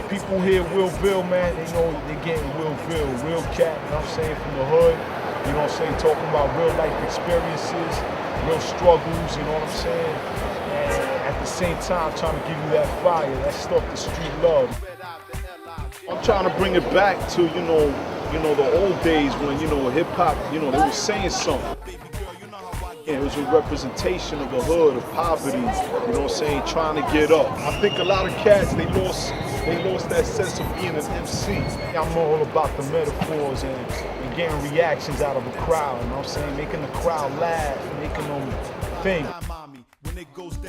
people hear Vill, man, they know they're getting Vill, real cat, you know what I'm saying, from the hood, you know what I'm saying, talking about real life experiences, real struggles, you know what I'm saying, and at the same time trying to give you that fire, that stuff the street love. I'm trying to bring it back to, you know, the old days when, you know, hip hop, you know, they were saying something. It was a representation of the hood, of poverty, you know what I'm saying, trying to get up. I think a lot of cats, they lost that sense of being an MC. I'm all about the metaphors and getting reactions out of a crowd, you know what I'm saying, making the crowd laugh, making them think.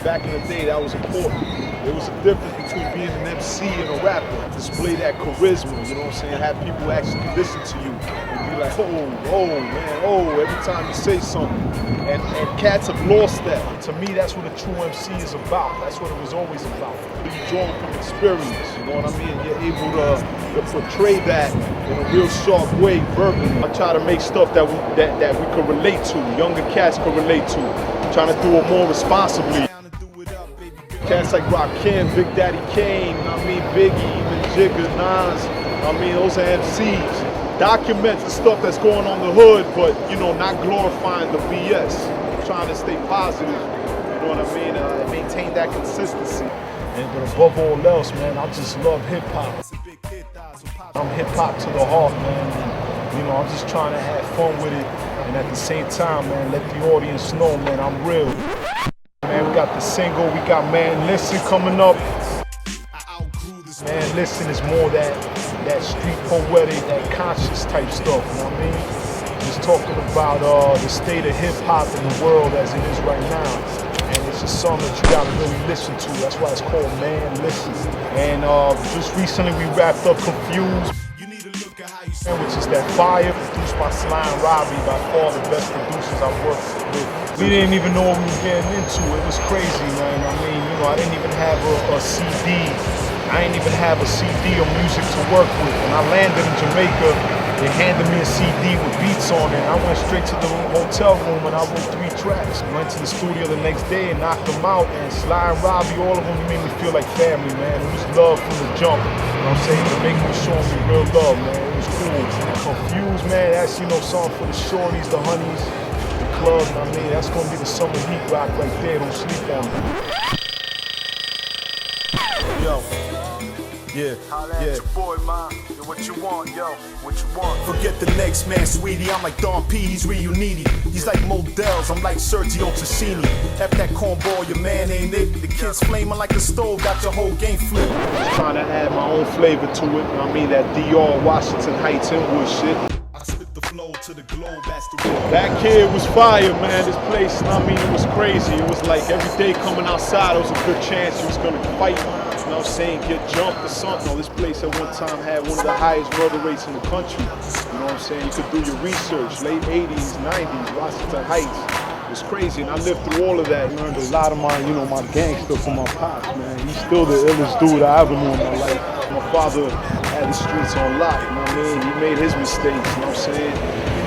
Back in the day, that was important. There was a difference between being an MC and a rapper. Display that charisma, you know what I'm saying, have people actually listen to you and be like, oh, man, oh, every time you say something. And cats have lost that. To me, that's what a true MC is about. That's what it was always about. You draw from experience, you know what I mean? You're able to portray that in a real sharp way, verbally. I try to make stuff that we could relate to, younger cats could relate to. Trying to do it more responsibly. Cats like Rakim, Big Daddy Kane, I mean Biggie, even Jigga, Nas, I mean those are MCs. Document the stuff that's going on in the hood, but you know, not glorifying the BS. Trying to stay positive, you know what I mean, and maintain that consistency. But above all else, man, I just love hip hop. I'm hip hop to the heart, man. And, you know, I'm just trying to have fun with it, and at the same time, man, let the audience know, man, I'm real. Man, we got the single, we got Man Listen coming up. Man Listen is more that street poetic, that conscious type stuff, you know what I mean? Just talking about the state of hip hop in the world as it is right now. And it's a song that you gotta really listen to. That's why it's called Man Listen. And just recently we wrapped up Confused, which is that fire, produced by Sly and Robbie, by far the best producers I've worked with. We didn't even know what we were getting into. It was crazy, man. I mean, you know, I didn't even have a CD. I didn't even have a CD or music to work with. When I landed in Jamaica, they handed me a CD with beats on it. I went straight to the hotel room and I wrote 3 tracks. Went to the studio the next day and knocked them out. And Sly and Robbie, all of them made me feel like family, man. It was love from the jump. You know what I'm saying? Jamaica was showing me real love, man. It was cool. Confused, man. That's, you know, song for the shorties, the honeys, the club. I mean, that's gonna be the summer heat rock right there. Don't sleep on me. Yo. Yeah, yeah. Your boy, man. What you want, yo? What you want? Forget the next man, sweetie. I'm like Don P, he's real needy. He's like Models, I'm like Sergio Tacchini. F that cornball, your man ain't it. The kid's flaming like a stove, got your whole game flipped. Trying to add my own flavor to it. I mean that DR, Washington Heights, Inwood shit. I spit the flow to the globe, that's the real. Back here was fire, man. This place, I mean, it was crazy. It was like every day coming outside, there was a good chance you was gonna fight. You know what I'm saying, get jumped or something. No, this place at one time had one of the highest murder rates in the country. You know what I'm saying? You could do your research, late 80s, 90s, Washington Heights. It was crazy, and I lived through all of that. Learned a lot of my, you know, my gangster from my pops, man. He's still the illest dude I ever knew in my life. My father had the streets on lock, you know what I mean? He made his mistakes, you know what I'm saying?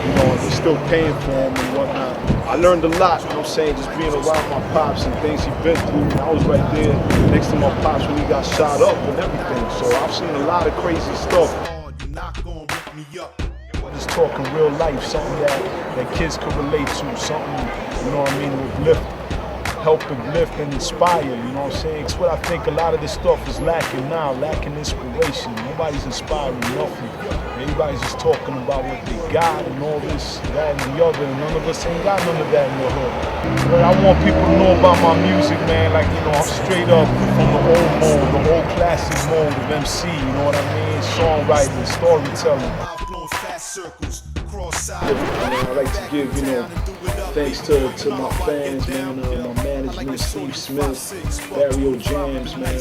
You know, he's still paying for him and whatnot. I learned a lot, you know what I'm saying, just being around my pops and things he'd been through. I was right there next to my pops when he got shot up and everything. So I've seen a lot of crazy stuff. Just talking real life, something that kids could relate to, something, you know what I mean, uplift, help uplift and inspire, you know what I'm saying? It's what I think a lot of this stuff is lacking now, lacking inspiration. Nobody's inspiring nothing. Everybody's just talking about what they got and all this, that, and the other, and none of us ain't got none of that in the hood. But I want people to know about my music, man, like, you know, I'm straight up from the old mode, the old classic mode of MC, you know what I mean? Songwriting, storytelling. I like to give, you know, thanks to my fans, man, my management, Steve Smith, Barrio, Jamz, man,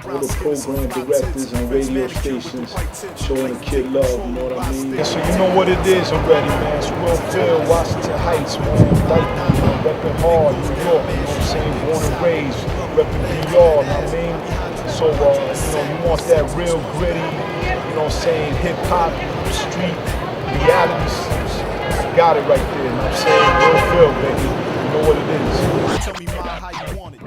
all the program directors and radio stations showing the kid love, you know what I mean? Yeah, so you know what it is already, man. It's Vill, Washington Heights, man, like, repping hard, New York, you know what I'm saying, born and raised, repping New York, you know what I mean? So, you know, you want that real gritty, you know what I'm saying, hip-hop, street, reality, got it right there, you know what I'm saying, real Vill, baby, you know what it is. Tell me how you want it.